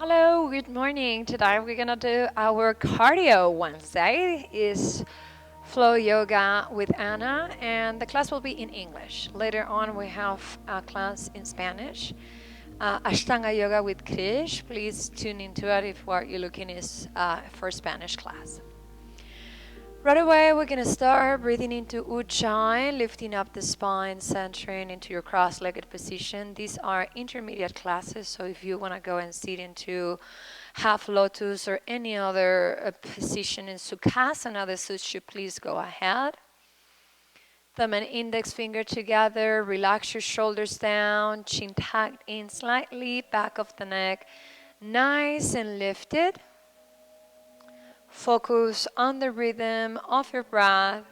Hello, good morning. Today we're gonna do our cardio Wednesday. Is flow yoga with Anna, and the class will be in English. Later on, we have a class in Spanish. Ashtanga yoga with Krish. Please tune into it if what you're looking is for Spanish class. Right away, we're going to start breathing into Ujjayi, lifting up the spine, centering into your cross-legged position. These are intermediate classes, so if you want to go and sit into half lotus or any other position in Sukhasana that suits you, please go ahead. Thumb and index finger together, relax your shoulders down, chin tucked in slightly, back of the neck, nice and lifted. Focus on the rhythm of your breath.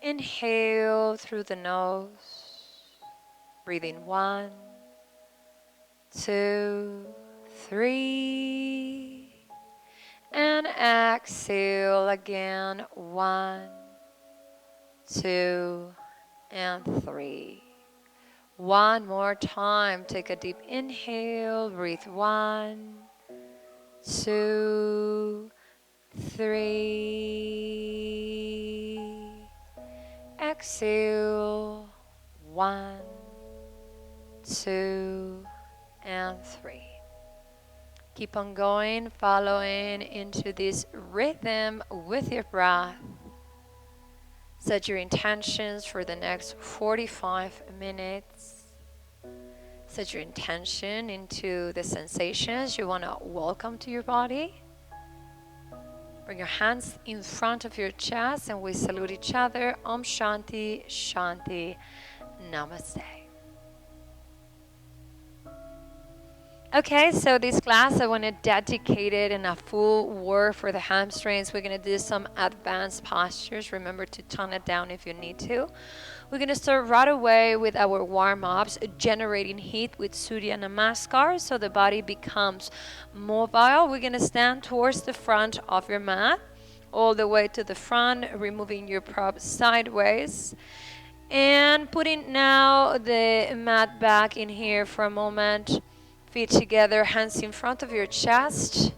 Inhale through the nose. Breathe in 1, 2, 3. And exhale again. 1, 2, and 3. One more time. Take a deep inhale. Breathe 1, 2, 3. Exhale. 1, 2, and 3. Keep on going, following into this rhythm with your breath. Set your intentions for the next 45 minutes. Set your intention into the sensations you want to welcome to your body. Bring your hands in front of your chest and we salute each other. Om Shanti, Shanti, Namaste. Okay, so this class I want to dedicate it in a full work for the hamstrings. We're going to do some advanced postures. Remember to tone it down if you need to. We're going to start right away with our warm-ups, generating heat with Surya Namaskar so the body becomes mobile. We're going to stand towards the front of your mat, all the way to the front, removing your prop sideways. And putting now the mat back in here for a moment. Feet together, hands in front of your chest.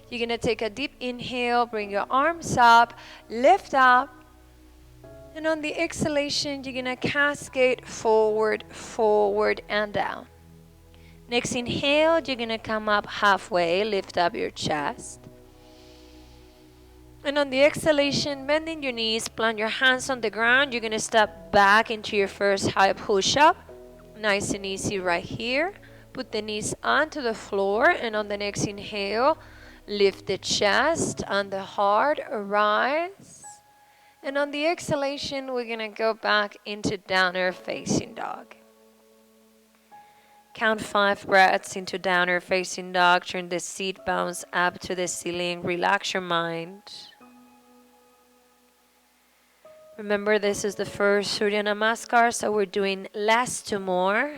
You're going to take a deep inhale, bring your arms up, lift up. And on the exhalation, you're going to cascade forward, forward, and down. Next inhale, you're going to come up halfway, lift up your chest. And on the exhalation, bending your knees, plant your hands on the ground. You're going to step back into your first high push-up. Nice and easy right here. Put the knees onto the floor, and on the next inhale, lift the chest and the heart, rise. And on the exhalation, we're going to go back into downward facing dog. Count 5 breaths into downward facing dog. Turn the seat bones up to the ceiling. Relax your mind. Remember, this is the first Surya Namaskar, so we're doing less to more.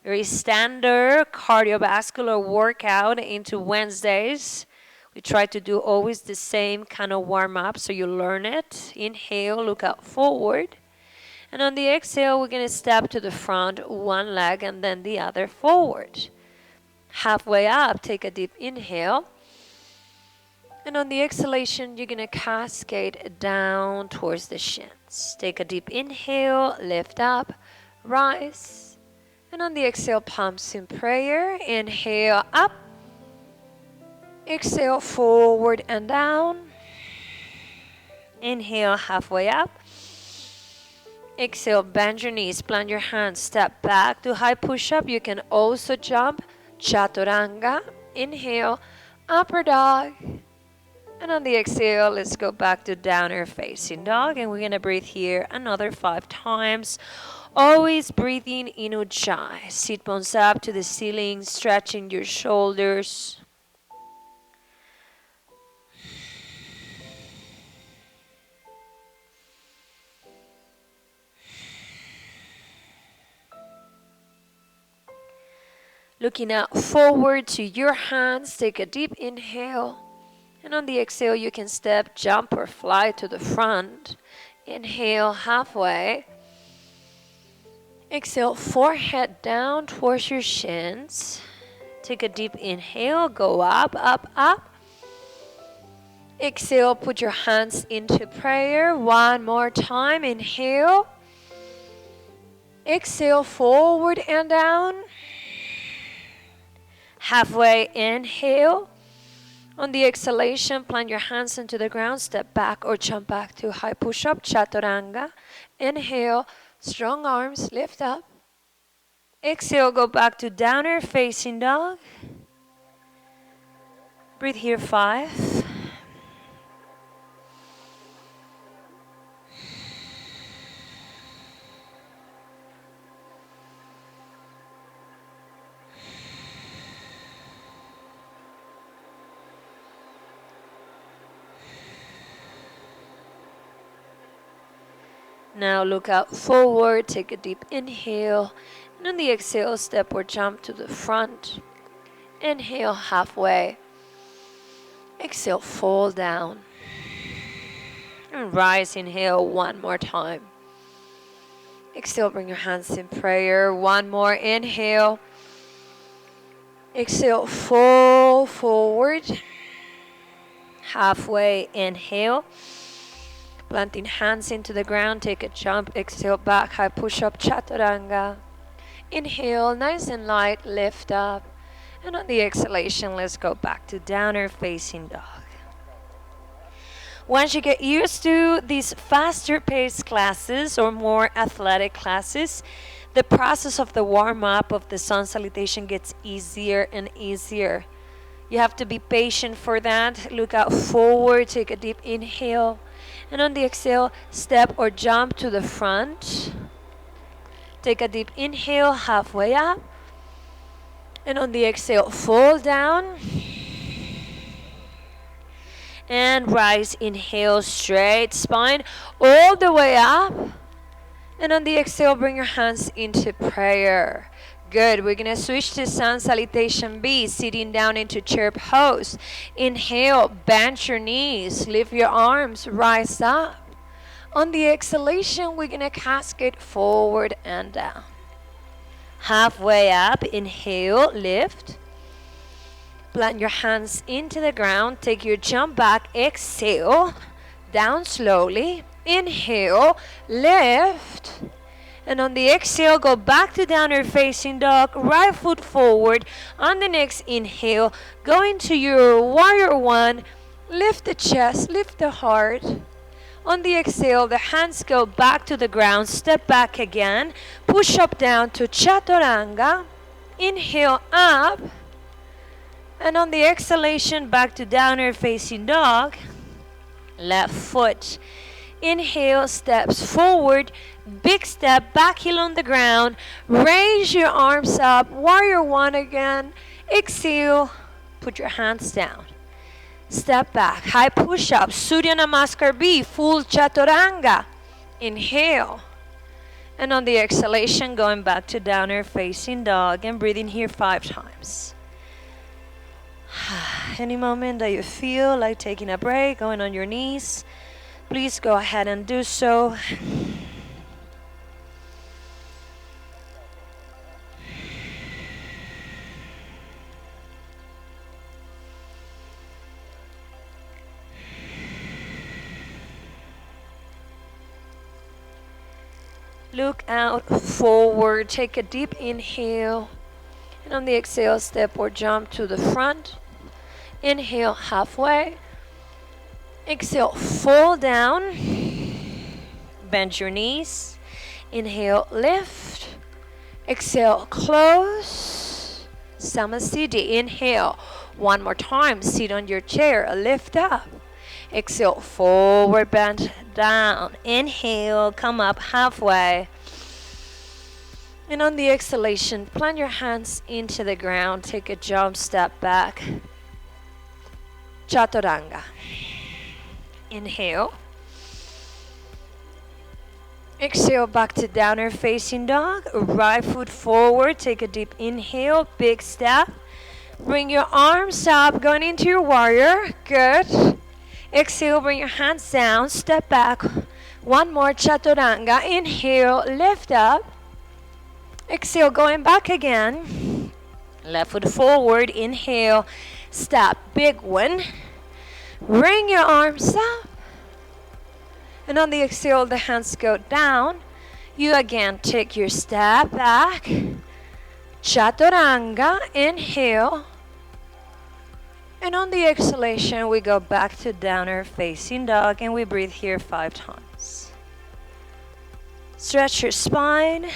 Very standard cardiovascular workout into Wednesdays. We try to do always the same kind of warm-up so you learn it. Inhale, look out forward. And on the exhale, we're going to step to the front, one leg and then the other forward. Halfway up, take a deep inhale. And on the exhalation, you're going to cascade down towards the shins. Take a deep inhale, lift up, rise. And on the exhale, palms in prayer. Inhale up. Exhale forward and down. Inhale halfway up. Exhale, bend your knees, plant your hands, step back to high push-up. You can also jump, chaturanga. Inhale, upper dog. And on the exhale, let's go back to downward facing dog. And we're going to breathe here another 5 times. Always breathing in Ujjayi. Sit bones up to the ceiling, stretching your shoulders. Looking out forward to your hands, take a deep inhale. And on the exhale, you can step, jump, or fly to the front. Inhale halfway. Exhale, forehead down towards your shins. Take a deep inhale, go up, up, up. Exhale, put your hands into prayer. One more time, inhale. Exhale, forward and down. Halfway, inhale. On the exhalation, plant your hands into the ground, step back or jump back to high push-up, chaturanga. Inhale, strong arms, lift up. Exhale, go back to downward facing dog. Breathe here, 5. Now look out forward, take a deep inhale, and on the exhale, step or jump to the front. Inhale, halfway. Exhale, fall down. And rise, inhale one more time. Exhale, bring your hands in prayer. One more, inhale. Exhale, fall forward. Halfway, inhale. Planting hands into the ground, take a jump, exhale back, high push-up, chaturanga. Inhale, nice and light, lift up. And on the exhalation, let's go back to downward facing dog. Once you get used to these faster paced classes or more athletic classes, the process of the warm-up of the sun salutation gets easier and easier. You have to be patient for that. Look out forward, take a deep inhale. And on the exhale, step or jump to the front. Take a deep inhale, halfway up. And on the exhale, fall down. And rise, inhale, straight spine, all the way up. And on the exhale, bring your hands into prayer. Good, we're gonna switch to sun salutation B, sitting down into chair pose. Inhale, bend your knees, lift your arms, rise up. On the exhalation, we're gonna cascade forward and down. Halfway up, inhale, lift. Plant your hands into the ground, take your jump back, exhale, down slowly. Inhale, lift. And on the exhale, go back to downward facing dog, right foot forward. On the next inhale, go into your warrior one, lift the chest, lift the heart. On the exhale, the hands go back to the ground, step back again, push up down to chaturanga. Inhale up. And on the exhalation, back to downward facing dog, left foot. Inhale, steps forward, big step, back heel on the ground. Raise your arms up, warrior one again. Exhale, put your hands down. Step back, high push-up, Surya Namaskar B, full chaturanga. Inhale. And on the exhalation, going back to downward facing dog and breathing here 5 times. Any moment that you feel like taking a break, going on your knees, please go ahead and do so. Look out forward, take a deep inhale. And on the exhale, step or jump to the front. Inhale, halfway. Exhale, fall down. Bend your knees. Inhale, lift. Exhale, close. Samasthiti. Inhale. One more time. Sit on your chair. Lift up. Exhale, forward bend down. Inhale, come up halfway. And on the exhalation, plant your hands into the ground. Take a jump, step back. Chaturanga. Inhale. Exhale, back to downward facing dog. Right foot forward. Take a deep inhale, big step. Bring your arms up, going into your warrior. Good. Exhale, bring your hands down, step back. One more chaturanga. Inhale, lift up. Exhale, going back again. Left foot forward, inhale, step, big one. Bring your arms up. And on the exhale, the hands go down. You again take your step back. Chaturanga, inhale. And on the exhalation, we go back to downward facing dog and we breathe here 5 times. Stretch your spine.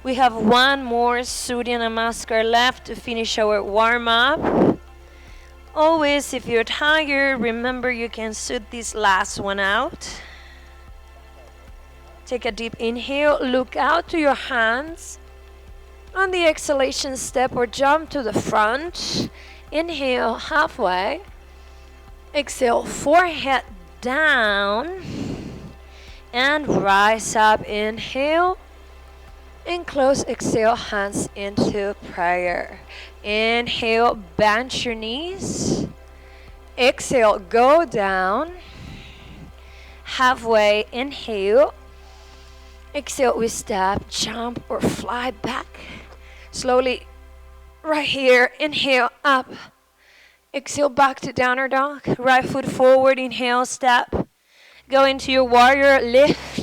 We have one more Surya Namaskar left to finish our warm-up. Always, if you're tired, remember you can suit this last one out. Take a deep inhale, look out to your hands. On the exhalation, step or jump to the front. Inhale, halfway. Exhale, forehead down. And rise up, inhale. And close, exhale, hands into prayer. Inhale, bend your knees. Exhale, go down. Halfway, inhale. Exhale, we step, jump, or fly back. Slowly, right here, inhale, up. Exhale, back to downward dog. Right foot forward, inhale, step. Go into your warrior, lift.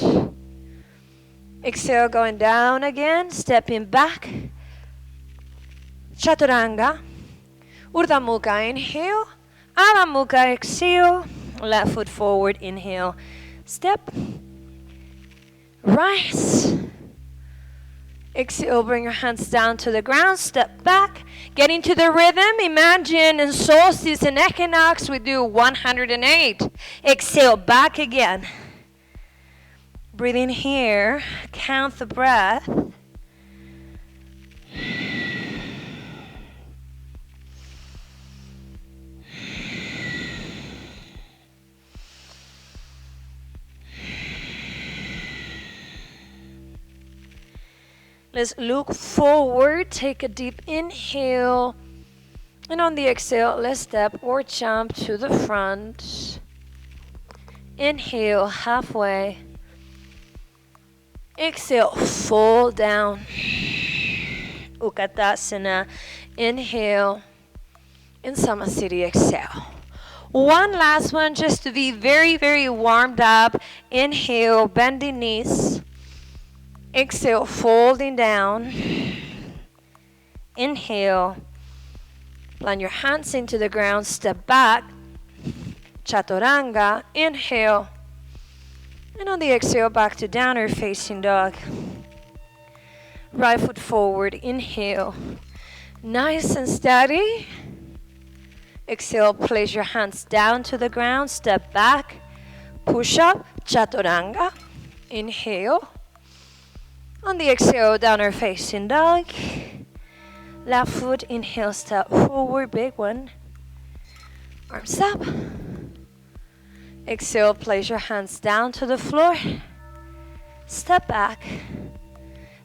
Exhale, going down again, stepping back. Chaturanga. Urdhva Mukha, inhale. Adho Mukha, exhale. Left foot forward, inhale. Step. Rise. Exhale, bring your hands down to the ground. Step back. Get into the rhythm. Imagine in solstice and equinox, we do 108. Exhale, back again. Breathe in here, count the breath. Let's look forward, take a deep inhale. And on the exhale, let's step or jump to the front. Inhale, halfway. Exhale, fall down. Utkatasana. Inhale. And Samasthiti, exhale. One last one just to be very, very warmed up. Inhale, bending knees. Exhale, folding down. Inhale. Plant your hands into the ground. Step back. Chaturanga. Inhale. And on the exhale, back to downward facing dog. Right foot forward, inhale. Nice and steady. Exhale, place your hands down to the ground, step back. Push up, chaturanga. Inhale. On the exhale, downward facing dog. Left foot, inhale, step forward, big one. Arms up. Exhale, place your hands down to the floor. Step back.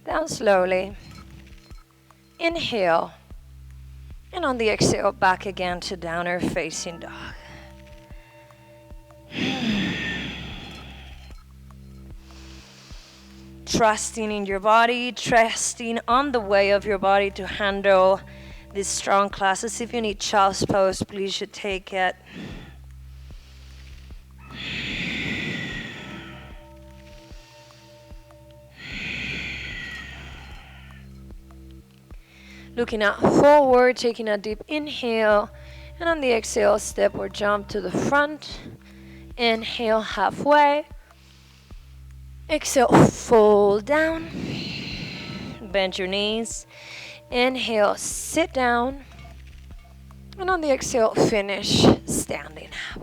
Down slowly. Inhale. And on the exhale, back again to downward facing dog. Trusting in your body, trusting on the way of your body to handle these strong classes. If you need child's pose, please you take it. Looking out forward, taking a deep inhale, and on the exhale, step or jump to the front. Inhale, halfway. Exhale, fold down. Bend your knees. Inhale, sit down. And on the exhale, finish standing up.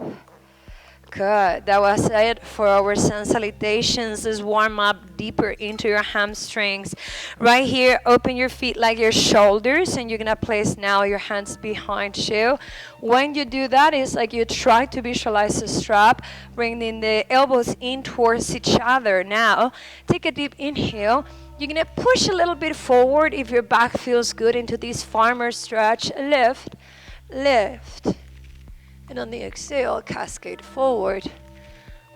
Good. That was it for our sun salutations. Let's warm up deeper into your hamstrings. Right here, open your feet like your shoulders, and you're going to place now your hands behind you. When you do that, it's like you try to visualize a strap, bringing the elbows in towards each other. Now, take a deep inhale. You're gonna push a little bit forward if your back feels good into this farmer stretch. Lift, lift. And on the exhale, cascade forward,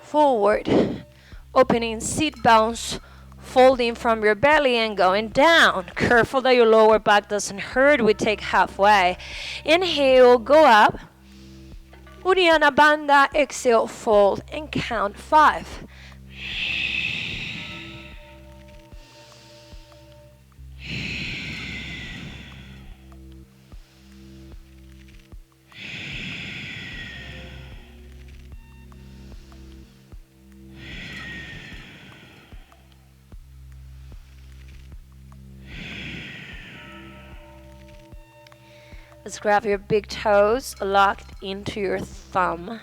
forward. Opening seat bounce, folding from your belly and going down. Careful that your lower back doesn't hurt. We take halfway. Inhale, go up. Uddiyana Bandha, exhale, fold and count 5. Let's grab your big toes locked into your thumb.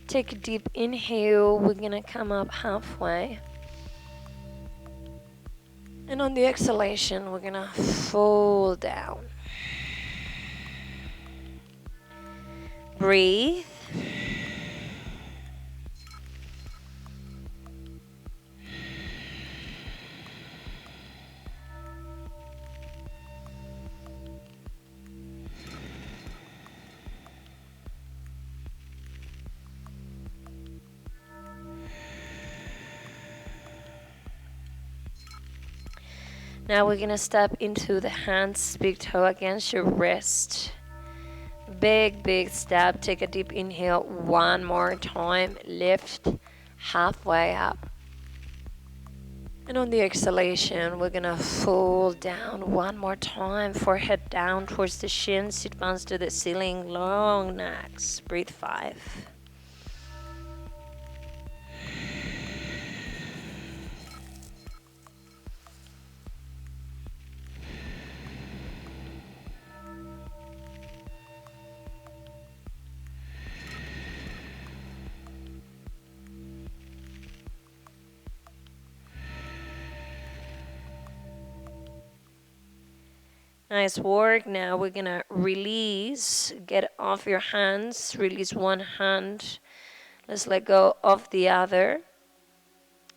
Take a deep inhale. We're gonna come up halfway. And on the exhalation, we're gonna fold down. Breathe. Now we're gonna step into the hands, big toe against your wrist. Big, big step. Take a deep inhale one more time. Lift halfway up. And on the exhalation, we're gonna fold down one more time. Forehead down towards the shins. Sit bones to the ceiling. Long necks. Breathe 5. Nice work. Now we're gonna release. Get off your hands. Release one hand. Let's let go of the other.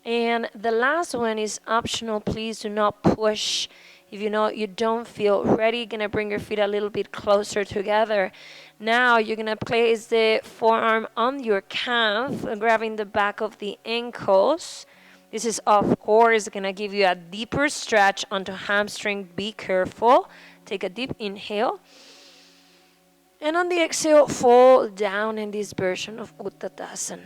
And the last one is optional. Please do not push. If you know you don't feel ready, you're gonna bring your feet a little bit closer together. Now you're gonna place the forearm on your calf, grabbing the back of the ankles. This is, of course, going to give you a deeper stretch onto hamstring. Be careful. Take a deep inhale. And on the exhale, fall down in this version of Uttanasana.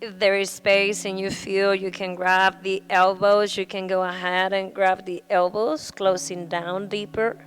If there is space and you feel you can grab the elbows, you can go ahead and grab the elbows, closing down deeper.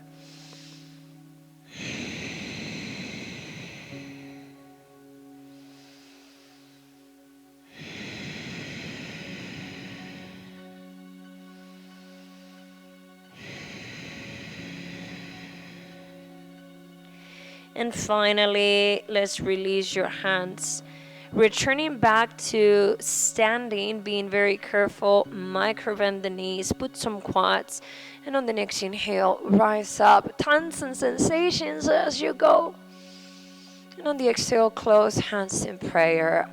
And finally, let's release your hands. Returning back to standing, being very careful, micro bend the knees, put some quads, and on the next inhale, rise up. Tons and sensations as you go. And on the exhale, close hands in prayer.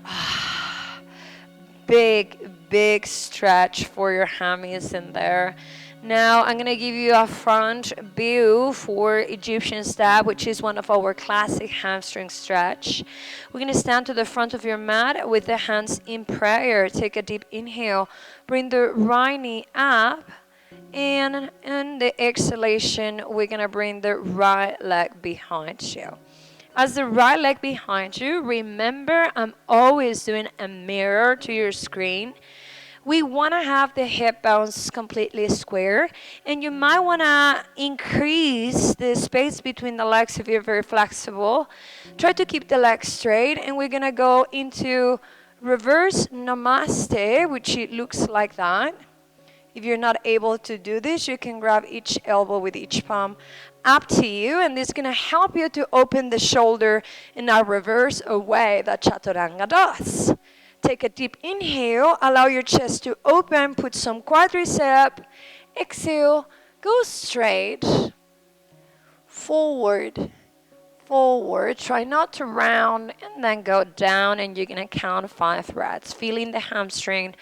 Big stretch for your hammies in there. Now I'm going to give you a front view for Egyptian step, which is one of our classic hamstring stretch. We're going to stand to the front of your mat with the hands in prayer. Take a deep inhale. Bring the right knee up. And in the exhalation, we're going to bring the right leg behind you. As the right leg behind you, remember I'm always doing a mirror to your screen. We want to have the hip bones completely square, and you might want to increase the space between the legs if you're very flexible. Try to keep the legs straight, and we're going to go into reverse namaste, which it looks like that. If you're not able to do this, you can grab each elbow with each palm up to you, and this is going to help you to open the shoulder in a reverse way that Chaturanga does. Take a deep inhale, allow your chest to open, put some quadricep. Exhale, Go straight, forward, forward. Try not to round and then go down, and you're going to count 5 breaths, feeling the hamstring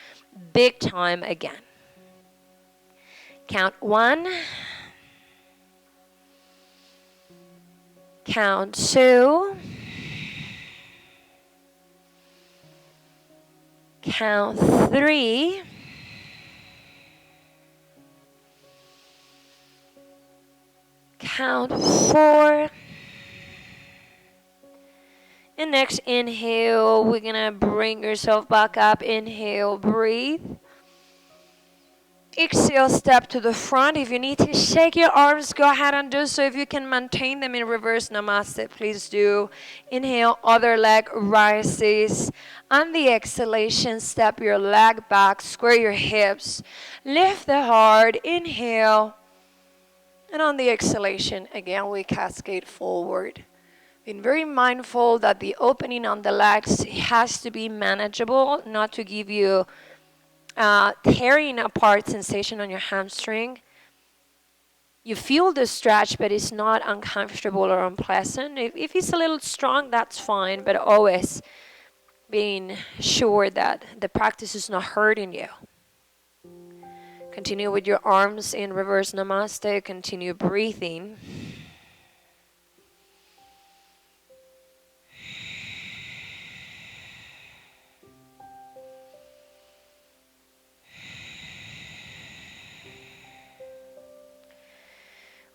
big time again. Count 1, count 2, count 3, count 4, and next inhale, we're gonna bring yourself back up. Inhale, breathe. Exhale, step to the front. If you need to shake your arms, go ahead and do so. If you can maintain them in reverse namaste, please do. Inhale, other leg rises. On the exhalation, step your leg back, square your hips, lift the heart, inhale. And on the exhalation, again, we cascade forward. Being very mindful that the opening on the legs has to be manageable, not to give you tearing apart sensation on your hamstring. You feel the stretch, but it's not uncomfortable or unpleasant. If it's a little strong, that's fine, but always being sure that the practice is not hurting you. Continue with your arms in reverse namaste. Continue breathing.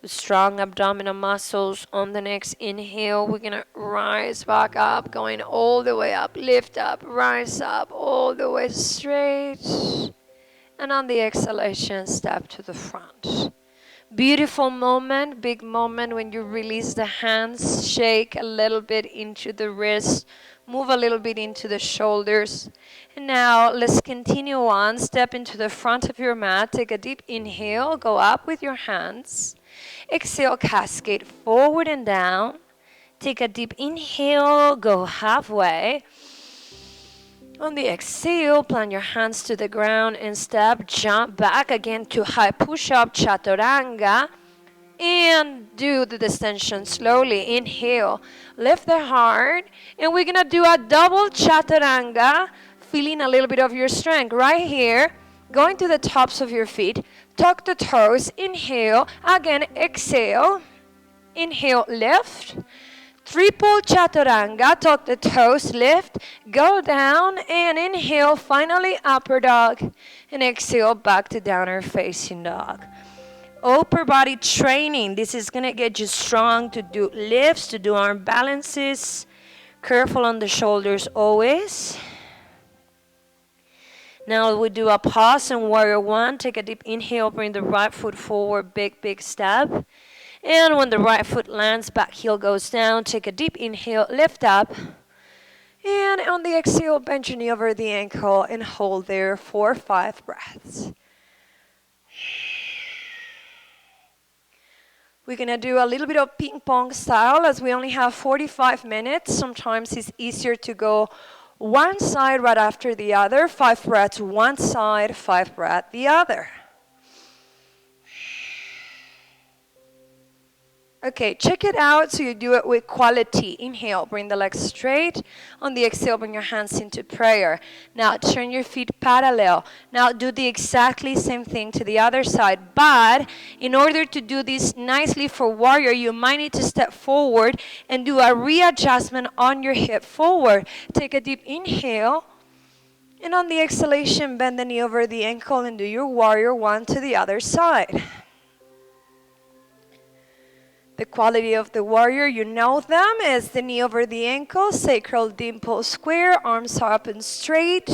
With strong abdominal muscles on the next inhale, we're going to rise back up, going all the way up, lift up, rise up, all the way straight. And on the exhalation, step to the front. Beautiful moment, big moment when you release the hands, shake a little bit into the wrist, move a little bit into the shoulders. And now let's continue on. Step into the front of your mat, take a deep inhale, go up with your hands. Exhale, cascade forward and down. Take a deep inhale, go halfway. On the exhale, plant your hands to the ground and step, jump back again to high push-up, chaturanga. And do the extension slowly. Inhale, lift the heart. And we're going to do a double chaturanga, feeling a little bit of your strength right here. Going to the tops of your feet. Tuck the toes. Inhale. Again, exhale. Inhale, lift. Triple chaturanga. Tuck the toes, lift. Go down and inhale. Finally, upper dog. And exhale, back to downward facing dog. Upper body training. This is going to get you strong to do lifts, to do arm balances. Careful on the shoulders always. Now we do a pause in warrior one. Take a deep inhale, bring the right foot forward, big step. And when the right foot lands, back heel goes down. Take a deep inhale, lift up. And on the exhale, bend your knee over the ankle and hold there for 5 breaths. We're going to do a little bit of ping pong style as we only have 45 minutes. Sometimes it's easier to go one side right after the other. 5 breaths one side, 5 breaths the other. Okay, check it out so you do it with quality. Inhale, bring the legs straight. On the exhale, bring your hands into prayer. Now turn your feet parallel. Now do the exactly same thing to the other side. But in order to do this nicely for warrior, you might need to step forward and do a readjustment on your hip forward. Take a deep inhale. And on the exhalation, bend the knee over the ankle and do your warrior one to the other side. The quality of the warrior, you know them, is the knee over the ankle, sacral dimple square, arms are up and straight.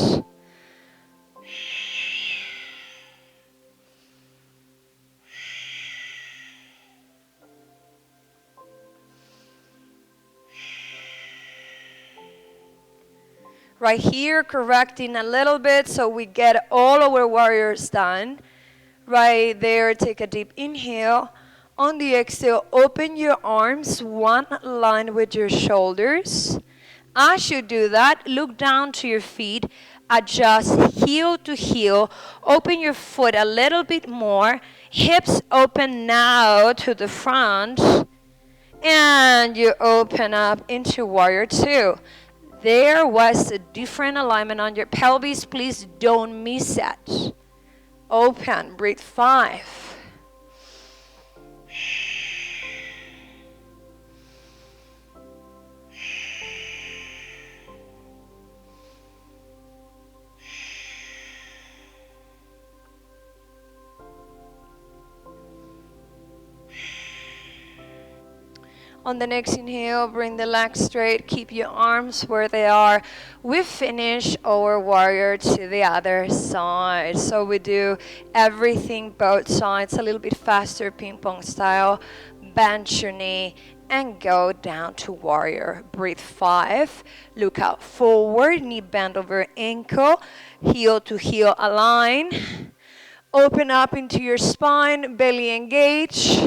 Right here, correcting a little bit so we get all our warriors done. Right there, take a deep inhale. On the exhale, open your arms one line with your shoulders. As you do that, look down to your feet. Adjust heel to heel. Open your foot a little bit more. Hips open now to the front. And you open up into warrior two. There was a different alignment on your pelvis. Please don't miss it. Open, breathe 5. On the next inhale, bring the legs straight. Keep your arms where they are. We finish our warrior to the other side. So we do everything both sides, a little bit faster, ping pong style. Bend your knee and go down to warrior. Breathe 5. Look out forward, knee bend over ankle. Heel to heel align. Open up into your spine, belly engage.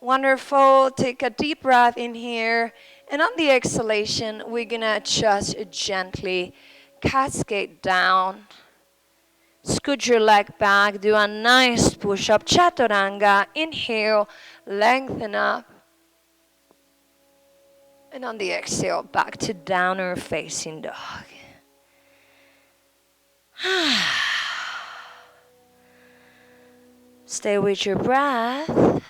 Wonderful. Take a deep breath in here. And on the exhalation, we're going to just gently cascade down. Scoot your leg back. Do a nice push-up. Chaturanga. Inhale. Lengthen up. And on the exhale, back to downward facing dog. Stay with your breath.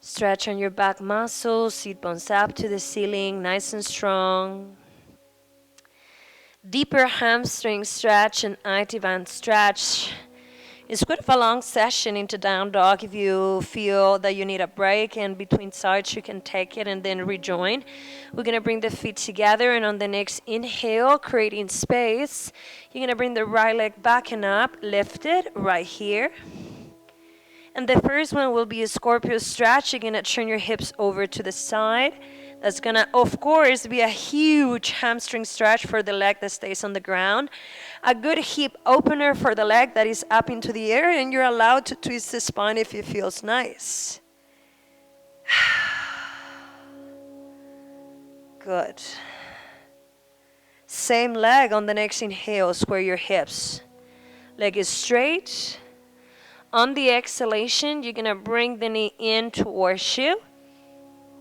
Stretch on your back muscles, sit bones up to the ceiling, nice and strong. Deeper hamstring stretch and IT band stretch. It's quite a long session into down dog. If you feel that you need a break and between sides, you can take it and then rejoin. We're going to bring the feet together, and on the next inhale, creating space, you're going to bring the right leg back and up, lift it right here. And the first one will be a scorpio stretch. You're going to turn your hips over to the side. That's going to, of course, be a huge hamstring stretch for the leg that stays on the ground. A good hip opener for the leg that is up into the air, and you're allowed to twist the spine if it feels nice. Good. Same leg on the next inhale. Square your hips. Leg is straight. On the exhalation, you're going to bring the knee in towards you.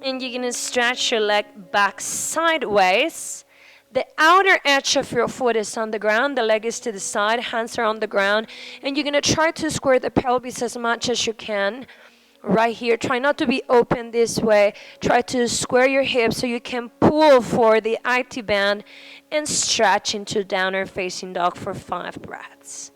And you're going to stretch your leg back sideways. The outer edge of your foot is on the ground. The leg is to the side. Hands are on the ground. And you're going to try to square the pelvis as much as you can. Right here. Try not to be open this way. Try to square your hips so you can pull for the IT band and stretch into downward facing dog for 5 breaths.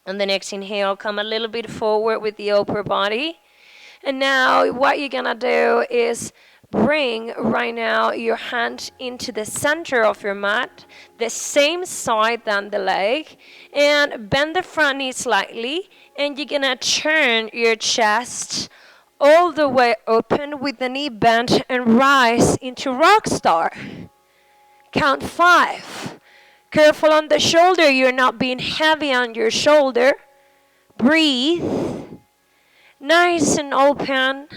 On the next inhale, come a little bit forward with the upper body. And now what you're going to do is bring right now your hand into the center of your mat, the same side than the leg, and bend the front knee slightly. And you're going to turn your chest all the way open with the knee bent and rise into rock star. Count 5. Careful on the shoulder, you're not being heavy on your shoulder. Breathe. Nice and open.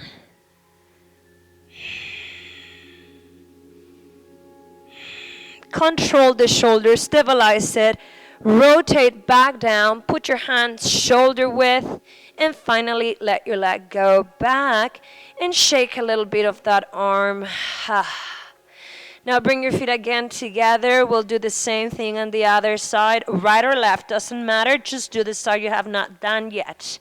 Control the shoulder, stabilize it. Rotate back down, put your hands shoulder width, and finally let your leg go back and shake a little bit of that arm. Now bring your feet again together. We'll do the same thing on the other side. Right or left, doesn't matter. Just do the side you have not done yet.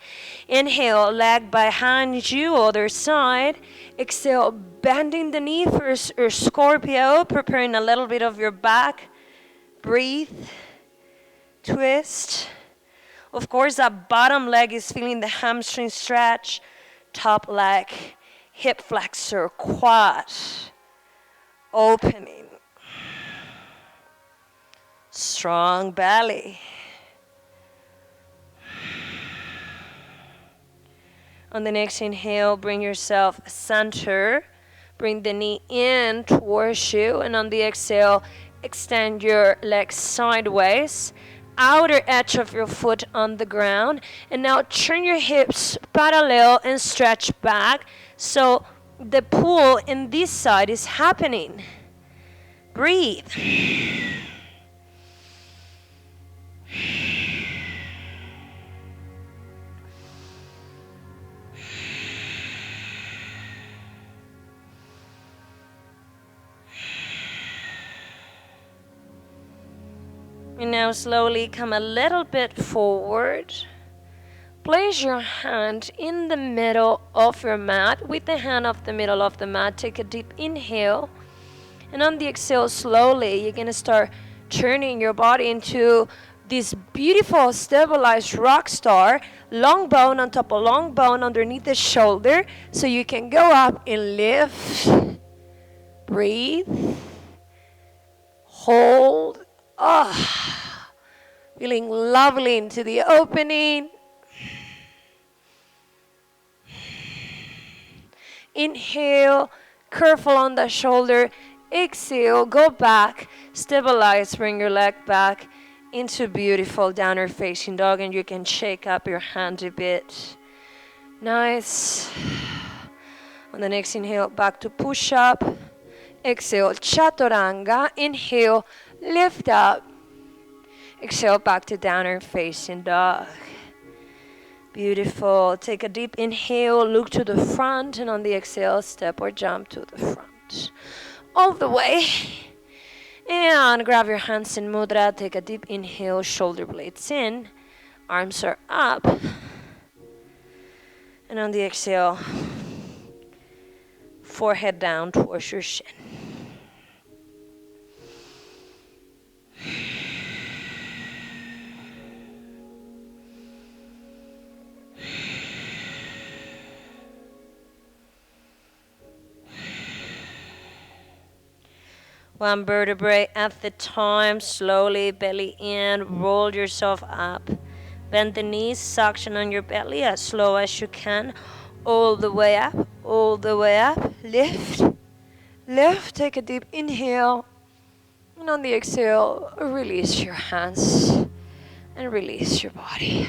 Inhale, leg behind you, other side. Exhale, bending the knee for your scorpio, preparing a little bit of your back. Breathe. Twist. Of course, that bottom leg is feeling the hamstring stretch. Top leg, hip flexor, quad. Opening. Strong belly. On the next inhale, bring yourself center. Bring the knee in towards you. And on the exhale, extend your legs sideways. Outer edge of your foot on the ground. And now turn your hips parallel and stretch back. So the pull in this side is happening. Breathe. And now slowly come a little bit forward. Place your hand in the middle of your mat. With the hand of the middle of the mat, take a deep inhale. And on the exhale, slowly, you're going to start turning your body into this beautiful stabilized rock star. Long bone on top of long bone underneath the shoulder. So you can go up and lift. Breathe. Hold. Feeling lovely into the opening. Inhale, careful on the shoulder. Exhale, go back, stabilize, bring your leg back into beautiful downward facing dog, and you can shake up your hand a bit. Nice. On the next inhale, back to push up. Exhale, chaturanga. Inhale, lift up. Exhale, back to downward facing dog. Beautiful. Take a deep inhale, look to the front, and on the exhale, step or jump to the front. All the way. And grab your hands in mudra. Take a deep inhale, shoulder blades in. Arms are up. And on the exhale, forehead down towards your shin. One vertebrae at the time, slowly belly in, roll yourself up. Bend the knees, suction on your belly as slow as you can. All the way up, all the way up. Lift, lift, take a deep inhale. And on the exhale, release your hands and release your body.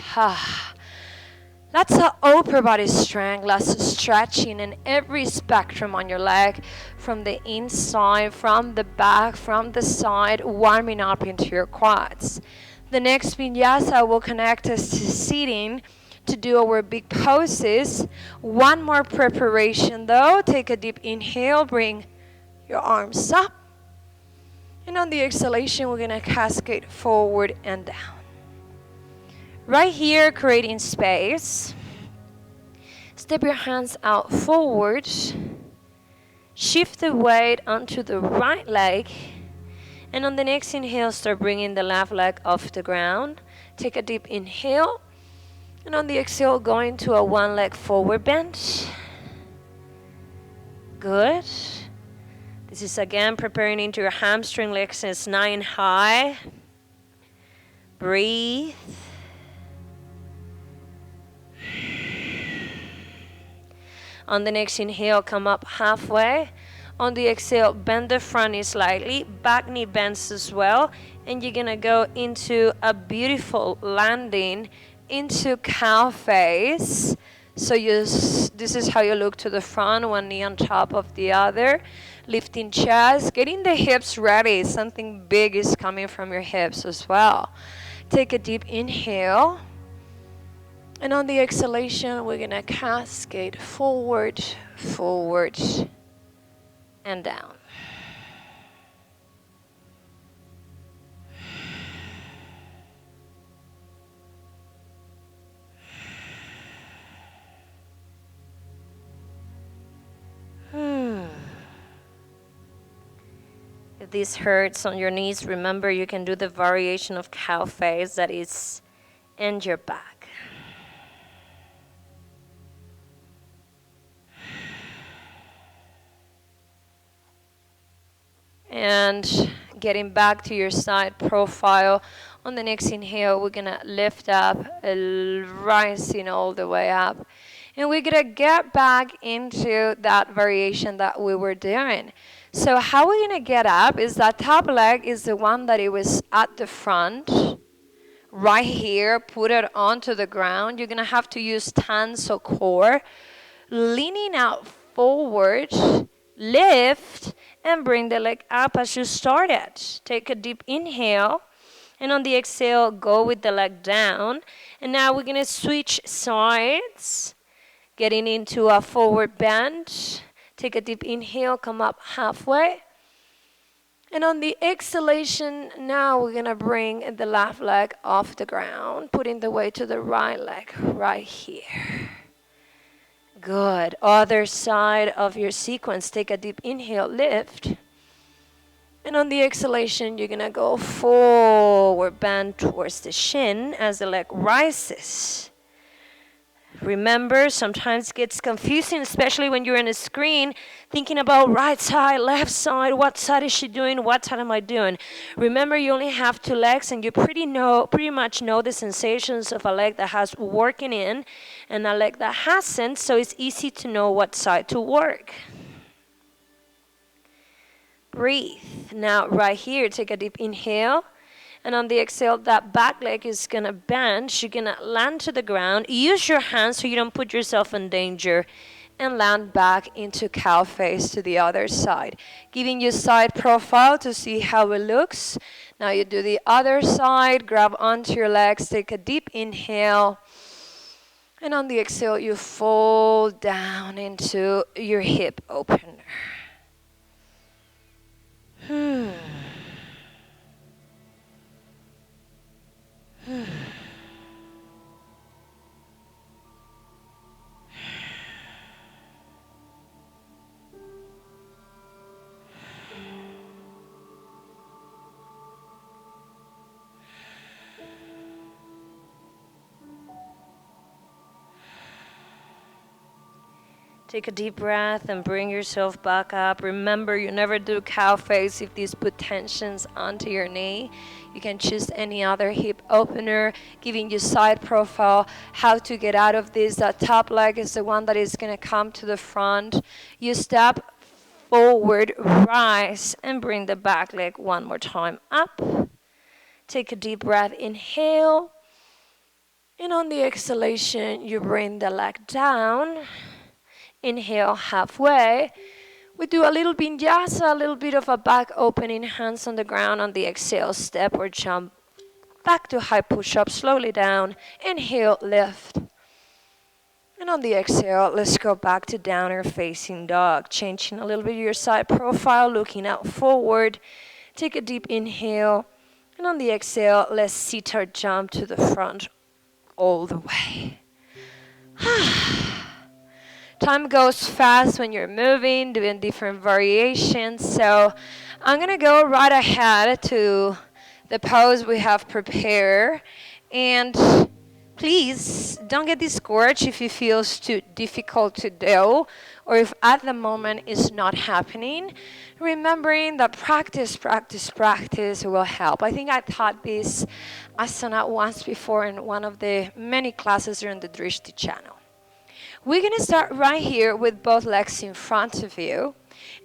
Lots of upper body strength, lots of stretching in every spectrum on your leg, from the inside, from the back, from the side, warming up into your quads. The next vinyasa will connect us to sitting to do our big poses. One more preparation though. Take a deep inhale, bring your arms up. And on the exhalation, we're gonna cascade forward and down. Right here, creating space. Step your hands out forward. Shift the weight onto the right leg. And on the next inhale, start bringing the left leg off the ground. Take a deep inhale. And on the exhale, go into a one leg forward bend. Good. This is again preparing into your hamstring flexors 9 high. Breathe. On the next inhale, come up halfway. On the exhale, bend the front knee slightly. Back knee bends as well. And you're going to go into a beautiful landing into cow face. So this is how you look to the front, one knee on top of the other. Lifting chest, getting the hips ready. Something big is coming from your hips as well. Take a deep inhale. And on the exhalation, we're going to cascade forward, forward, and down. If this hurts on your knees, remember you can do the variation of cow face that is in your back. And getting back to your side profile. On the next inhale, we're going to lift up, rising all the way up. And we're gonna get back into that variation that we were doing. So how we're gonna get up is that top leg is the one that it was at the front. Right here, put it onto the ground. You're gonna have to use hands or core. Leaning out forward, lift, and bring the leg up as you started. Take a deep inhale. And on the exhale, go with the leg down. And now we're gonna switch sides. Getting into a forward bend. Take a deep inhale, come up halfway. And on the exhalation, now we're gonna bring the left leg off the ground, putting the weight to the right leg right here. Good. Other side of your sequence, take a deep inhale, lift. And on the exhalation, you're gonna go forward, bend towards the shin as the leg rises. Remember, sometimes it gets confusing, especially when you're on a screen, thinking about right side, left side, what side is she doing, what side am I doing? Remember, you only have two legs, and you pretty much know the sensations of a leg that has working in and a leg that hasn't, so it's easy to know what side to work. Breathe. Now, right here, take a deep inhale. And on the exhale, that back leg is going to bend. You're going to land to the ground. Use your hands so you don't put yourself in danger. And land back into cow face to the other side. Giving you side profile to see how it looks. Now you do the other side. Grab onto your legs. Take a deep inhale. And on the exhale, you fold down into your hip opener. Take a deep breath and bring yourself back up. Remember, you never do cow face if these put tensions onto your knee. You can choose any other hip opener, giving you side profile, how to get out of this. That top leg is the one that is going to come to the front. You step forward, rise, and bring the back leg one more time up. Take a deep breath, inhale. And on the exhalation, you bring the leg down. Inhale halfway. We do a little vinyasa, a little bit of a back opening, hands on the ground. On the exhale, step or jump back to high push-up, slowly down. Inhale, lift. And on the exhale, let's go back to downward facing dog. Changing a little bit your side profile, looking out forward. Take a deep inhale. And on the exhale, let's sit or jump to the front all the way. Time goes fast when you're moving, doing different variations. So I'm going to go right ahead to the pose we have prepared. And please don't get discouraged if it feels too difficult to do or if at the moment it's not happening. Remembering that practice will help. I think I taught this asana once before in one of the many classes during the Drishti channel. We're going to start right here with both legs in front of you.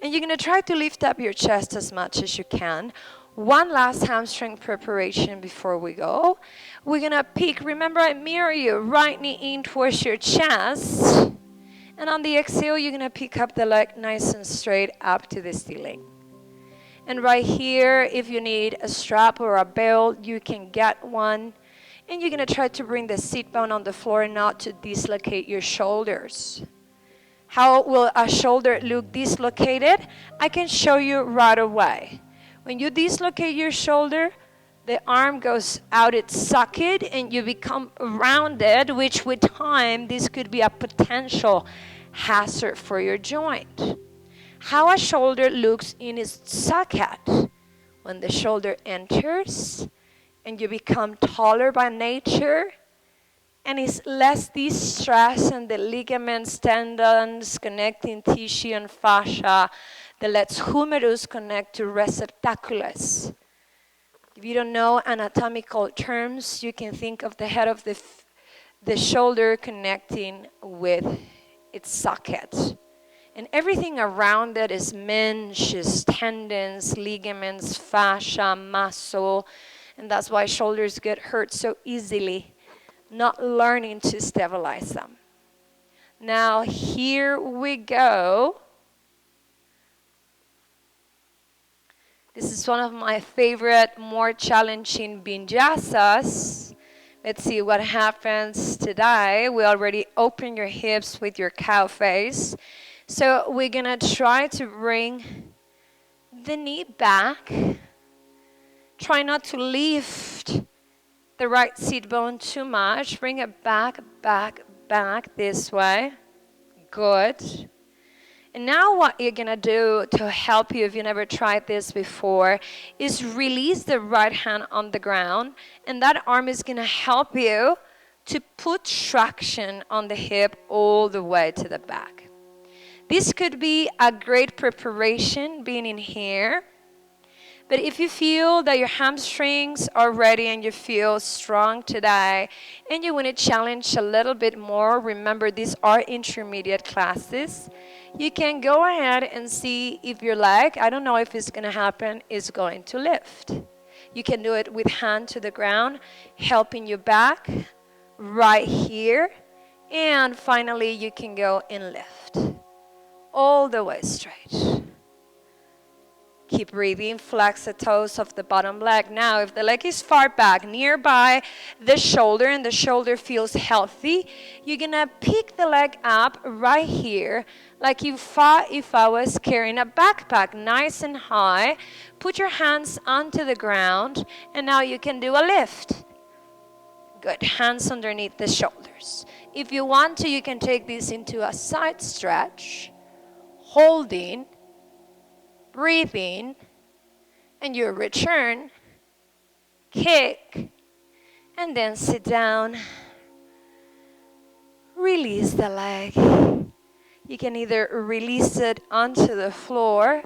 And you're going to try to lift up your chest as much as you can. One last hamstring preparation before we go. We're going to peek. Remember, I mirror you. Right knee in towards your chest. And on the exhale, you're going to pick up the leg nice and straight up to the ceiling. And right here, if you need a strap or a belt, you can get one. And you're going to try to bring the sit bone on the floor not to dislocate your shoulders. How will a shoulder look dislocated? I can show you right away. When you dislocate your shoulder, the arm goes out its socket and you become rounded, which with time, this could be a potential hazard for your joint. How a shoulder looks in its socket. When the shoulder enters, and you become taller by nature, and it's less distress in the ligaments, tendons, connecting tissue and fascia, the lets humerus connect to receptaculus. If you don't know anatomical terms, you can think of the head of the shoulder connecting with its socket. And everything around it is meniscus, tendons, ligaments, fascia, muscle. And that's why shoulders get hurt so easily, not learning to stabilize them. Now, here we go. This is one of my favorite, more challenging vinyasas. Let's see what happens today. We already open your hips with your cow face. So we're gonna try to bring the knee back. Try not to lift the right seat bone too much. Bring it back, back, back this way. Good. And now what you're gonna do to help you if you never tried this before is release the right hand on the ground, and that arm is gonna help you to put traction on the hip all the way to the back. This could be a great preparation being in here. But if you feel that your hamstrings are ready and you feel strong today and you want to challenge a little bit more, remember these are intermediate classes. You can go ahead and see if your leg, I don't know if it's going to happen, is going to lift. You can do it with hand to the ground, helping you back right here. And finally, you can go and lift all the way straight. Keep breathing, flex the toes of the bottom leg. Now, if the leg is far back, nearby the shoulder, and the shoulder feels healthy, you're gonna pick the leg up right here, like if I was carrying a backpack, nice and high. Put your hands onto the ground, and now you can do a lift. Good, hands underneath the shoulders. If you want to, you can take this into a side stretch, holding, breathing, and you return, kick, and then sit down. Release the leg. You can either release it onto the floor,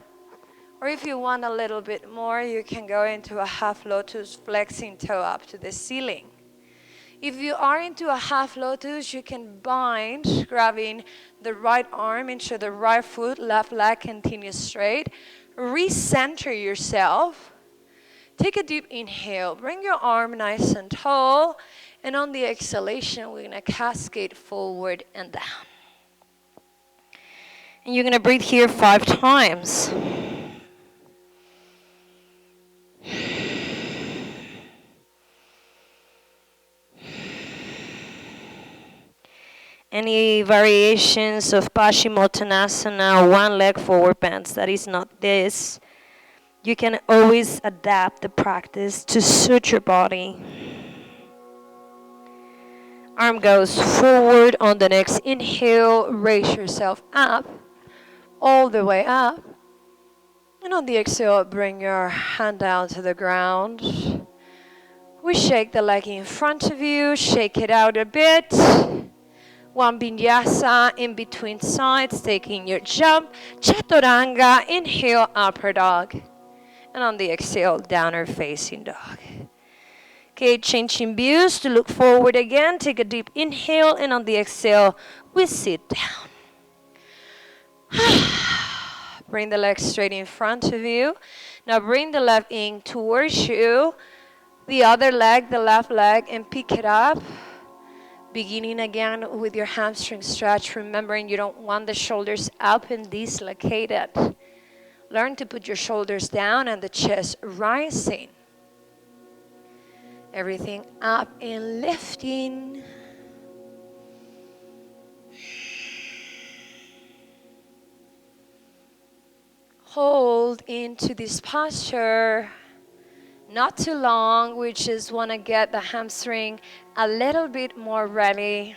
or if you want a little bit more, you can go into a half lotus, flexing toe up to the ceiling. If you are into a half lotus, you can bind, grabbing the right arm into the right foot, left leg continues straight. Recenter yourself. Take a deep inhale. Bring your arm nice and tall. And on the exhalation, we're going to cascade forward and down. And you're going to breathe here 5 times. Any variations of Paschimottanasana, one leg forward bends, that is not this. You can always adapt the practice to suit your body. Arm goes forward on the next inhale, raise yourself up, all the way up. And on the exhale, bring your hand down to the ground. We shake the leg in front of you, shake it out a bit. One vinyasa in between sides, taking your jump. Chaturanga, inhale, upper dog. And on the exhale, downward facing dog. Okay, changing views to look forward again. Take a deep inhale, and on the exhale, we sit down. Bring the legs straight in front of you. Now bring the left in towards you. The other leg, the left leg, and pick it up. Beginning again with your hamstring stretch, remembering you don't want the shoulders up and dislocated. Learn to put your shoulders down and the chest rising. Everything up and lifting. Hold into this posture. Not too long, we just want to get the hamstring a little bit more ready.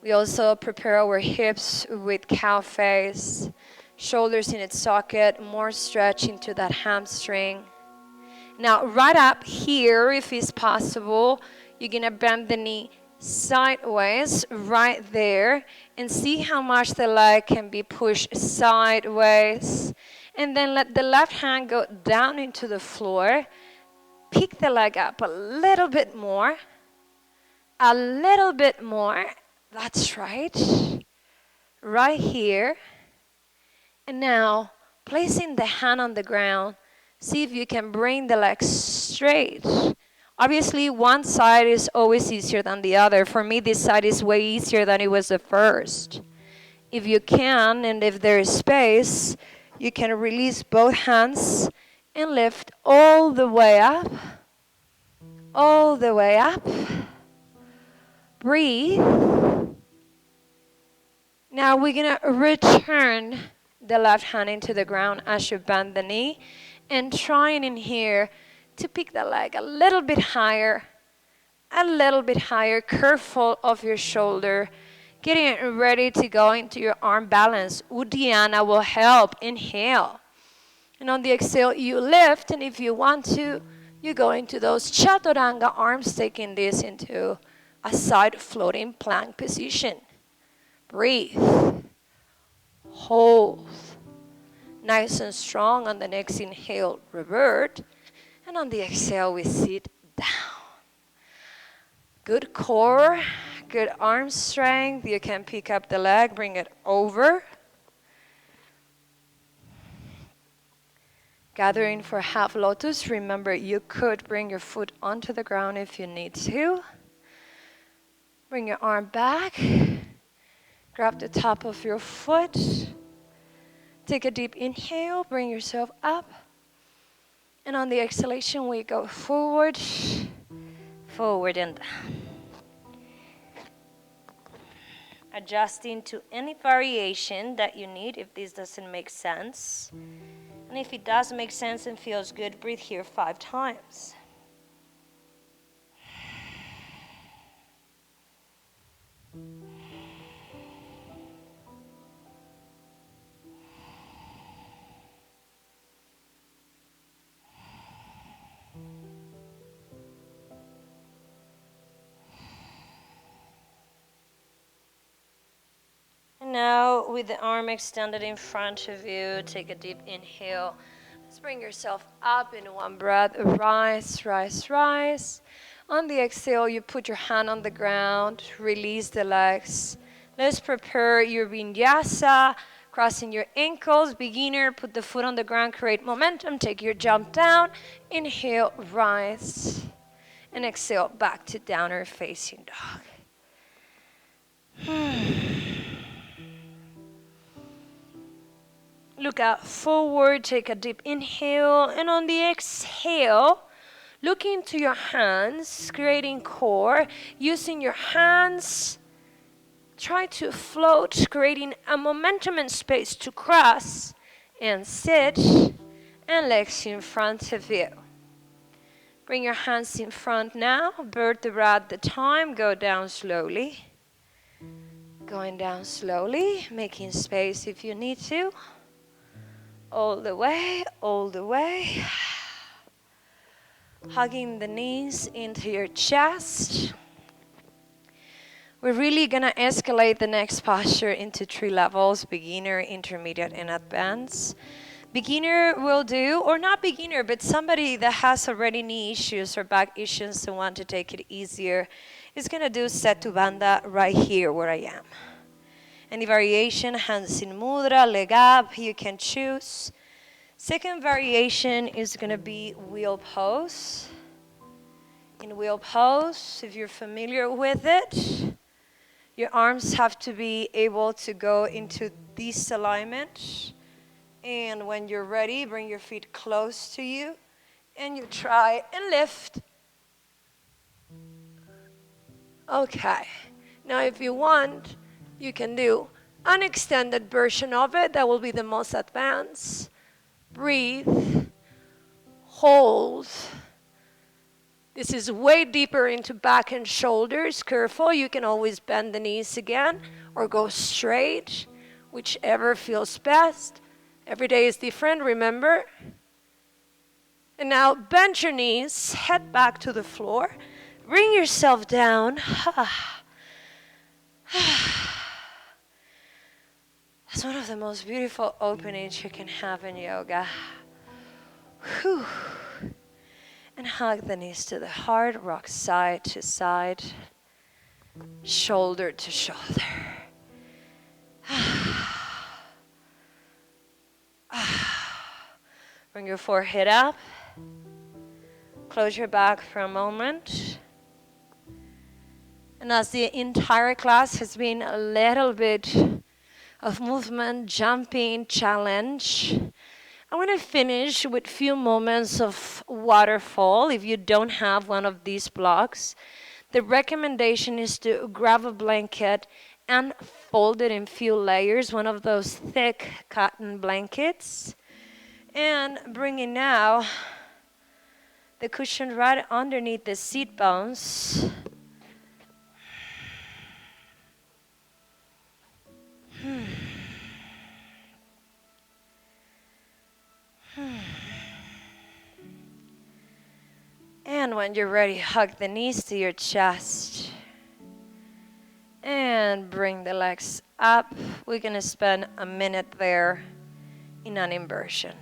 We also prepare our hips with cow face, shoulders in its socket, more stretch into that hamstring. Now, right up here, if it's possible, you're going to bend the knee sideways right there and see how much the leg can be pushed sideways. And then let the left hand go down into the floor. Pick the leg up a little bit more. A little bit more. That's right. Right here. And now, placing the hand on the ground, see if you can bring the legs straight. Obviously, one side is always easier than the other. For me, this side is way easier than it was the first. If you can, and if there is space, you can release both hands and lift all the way up. All the way up. Breathe. Now we're going to return the left hand into the ground as you bend the knee, and trying in here to pick the leg a little bit higher, careful of your shoulder, getting ready to go into your arm balance. Uddiyana will help. Inhale. And on the exhale, you lift, and if you want to, you go into those chaturanga arms, taking this into a side floating plank position. Breathe. Hold. Nice and strong. On the next inhale, revert. And on the exhale, we sit down. Good core, good arm strength. You can pick up the leg, bring it over. Gathering for half lotus. Remember, you could bring your foot onto the ground if you need to. Bring your arm back. Grab the top of your foot. Take a deep inhale. Bring yourself up. And on the exhalation, we go forward, forward and down. Adjusting to any variation that you need if this doesn't make sense. And if it does make sense and feels good, breathe here 5 times. Now, with the arm extended in front of you, take a deep inhale. Let's bring yourself up in one breath. Rise, rise, rise. On the exhale, you put your hand on the ground. Release the legs. Let's prepare your Vinyasa. Crossing your ankles. Beginner, put the foot on the ground. Create momentum. Take your jump down. Inhale, rise. And exhale, back to downward facing dog. Look out forward, take a deep inhale, and on the exhale, look into your hands, creating core. Using your hands, try to float, creating a momentum and space to cross and sit, and legs in front of you. Bring your hands in front now, vertebra at the time, go down slowly. Going down slowly, making space if you need to. All the way, all the way. Hugging the knees into your chest. We're really going to escalate the next posture into 3 levels, beginner, intermediate, and advanced. Beginner will do, or not beginner, but somebody that has already knee issues or back issues and want to take it easier is going to do Setu Bandha right here where I am. Any variation, hands in mudra, leg up, you can choose. Second variation is going to be wheel pose. In wheel pose, if you're familiar with it, your arms have to be able to go into this alignment. And when you're ready, bring your feet close to you. And you try and lift. Okay. Now if you want, you can do an extended version of it. That will be the most advanced. Breathe. Hold. This is way deeper into back and shoulders. Careful, you can always bend the knees again or go straight, whichever feels best. Every day is different, remember? And now bend your knees, head back to the floor. Bring yourself down. That's one of the most beautiful openings you can have in yoga. Whew. And hug the knees to the heart, rock side to side. shoulder to shoulder. Bring your forehead up. Close your back for a moment. And as the entire class has been a little bit of movement, jumping, challenge, I want to finish with a few moments of waterfall. If you don't have one of these blocks, the recommendation is to grab a blanket and fold it in few layers, one of those thick cotton blankets. And bringing now the cushion right underneath the seat bones. And when you're ready, hug the knees to your chest. And bring the legs up. We're going to spend a minute there in an inversion.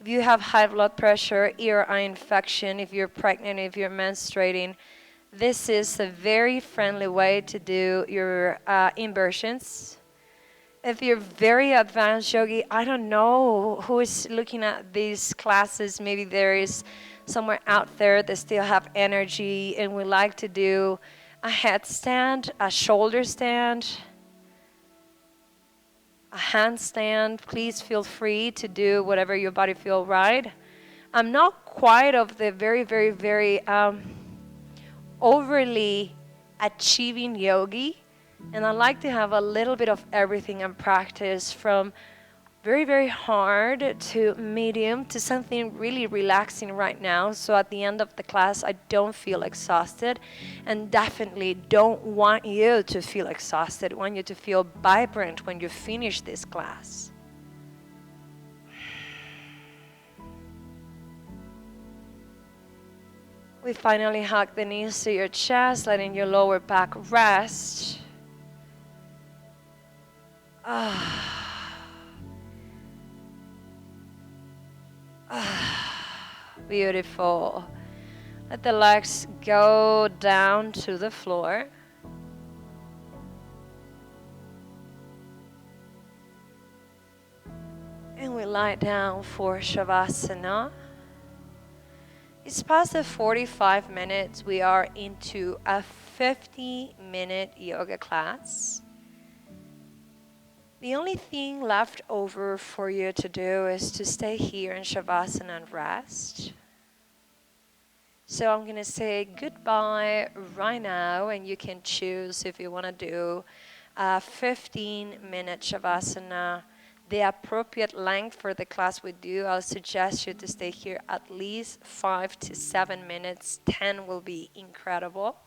If you have high blood pressure, ear, eye infection, if you're pregnant, if you're menstruating, this is a very friendly way to do your inversions. If you're very advanced yogi, I don't know who is looking at these classes. Maybe there is somewhere out there that still have energy and would like to do a headstand, a shoulder stand, a handstand. Please feel free to do whatever your body feels right. I'm not quite of the very overly achieving yogi, and I like to have a little bit of everything and practice from very hard to medium to something really relaxing right now. So at the end of the class, I don't feel exhausted, and definitely don't want you to feel exhausted. I want you to feel vibrant when you finish this class. We finally hug the knees to your chest, letting your lower back rest. Beautiful. Let the legs go down to the floor. And we lie down for Shavasana. It's past the 45 minutes. We are into a 50-minute yoga class. The only thing left over for you to do is to stay here in Shavasana and rest. So I'm going to say goodbye right now, and you can choose if you want to do a 15-minute Shavasana. The appropriate length for the class we do, I'll suggest you to stay here at least 5 to 7 minutes. 10 will be incredible.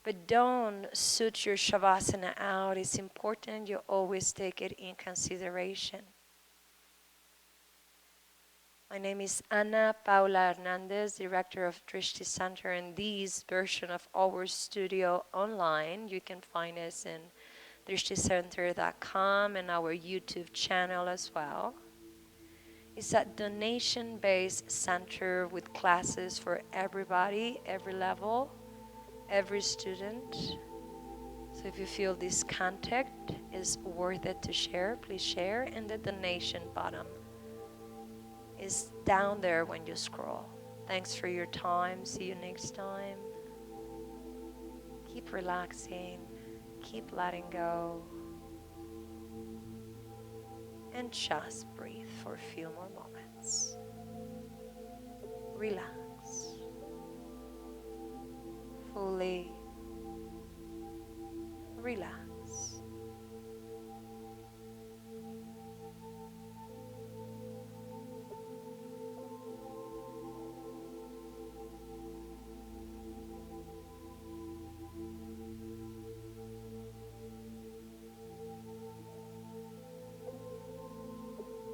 But don't suit your Shavasana out. It's important you always take it in consideration. My name is Ana Paula Hernandez, Director of Drishti Center, and this version of our studio online. You can find us in drishticenter.com and our YouTube channel as well. It's a donation-based center with classes for everybody, every level, every student. So if you feel this content is worth it to share, please share. And the donation button is down there when you scroll. Thanks for your time. See you next time. Keep relaxing. Keep letting go. And just breathe for a few more moments. Relax. Fully relax.